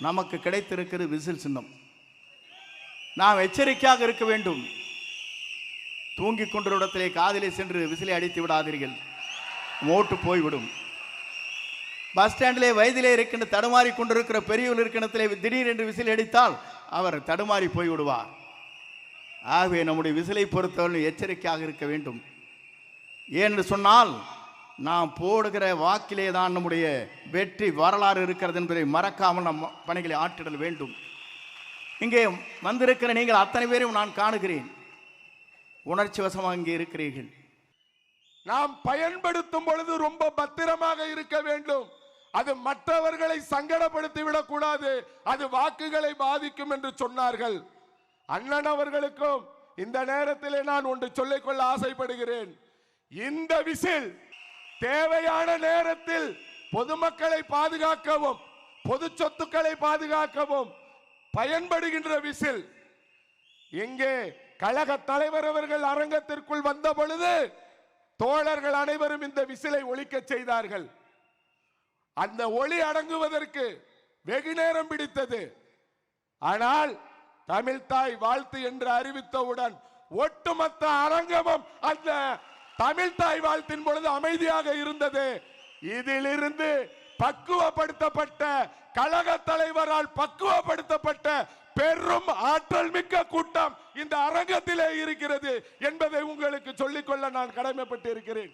நமக்கு கிடைத்திருக்கிற விசில் சின்னம். நாம் எச்சரிக்கையாக இருக்க வேண்டும். தூங்கிக் கொண்ட இடத்திலே காதிலே சென்று விசிலை அடித்து விடாதீர்கள், மோட்டு போய்விடும். பஸ் ஸ்டாண்டிலே வயதிலே இருக்கின்ற தடுமாறி கொண்டிருக்கிற பெரியவர் இருக்கின்றத்திலே திடீரென்று விசில் அடித்தால் அவர் தடுமாறி போய்விடுவார். ஆகவே நம்முடைய விசிலை பொறுத்தவரை எச்சரிக்கையாக இருக்க வேண்டும். ஏனென்று சொன்னால் நாம் போடுகிற வாக்கிலே தான் நம்முடைய வெற்றி வரலாறு இருக்கிறது என்பதை மறக்காமல் நம் பணிகளை ஆற்றிடல் வேண்டும். இங்கே வந்திருக்கிற நீங்கள் அத்தனை பேரும் நான் காணுகிறேன், உணர்ச்சி வசமாக இங்கே இருக்கிறீர்கள். நாம் பயன்படுத்தும் பொழுது ரொம்ப பத்திரமாக இருக்க வேண்டும். அது மற்றவர்களை சங்கடப்படுத்தி விடக்கூடாது, அது வாக்குகளை பாதிக்கும் என்று சொன்னார்கள். அண்ணன் அவர்களுக்கும் இந்த நேரத்திலே நான் ஒன்று சொல்லிக்கொள்ள ஆசைப்படுகிறேன். இந்த விசில் தேவையான நேரத்தில் பொதுமக்களை பாதுகாக்கவும் பொது சொத்துக்களை பாதுகாக்கவும் பயன்படுகின்ற விசில். எங்கே கழக தலைவர் அவர்கள் அரங்கத்திற்குள் வந்த பொழுது தோழர்கள் அனைவரும் இந்த விசிலை ஒலிக்க செய்தார்கள். அந்த ஒளி அடங்குவதற்கு வெகு நேரம் பிடித்தது. ஆனால் தமிழ்தாய் வாழ்த்து என்று அறிவித்தவுடன் ஒட்டுமொத்த அரங்கமும் அந்த தமிழ்தாய் வாழ்த்தின் பொழுது அமைதியாக இருந்தது. இதிலிருந்து பக்குவப்படுத்தப்பட்ட கழக தலைவரால் பக்குவப்படுத்தப்பட்ட பெரும் ஆற்றல் மிக்க கூட்டம் இந்த அரங்கத்திலே இருக்கிறது என்பதை உங்களுக்கு சொல்லிக்கொள்ள நான் கடமைப்பட்டு இருக்கிறேன்.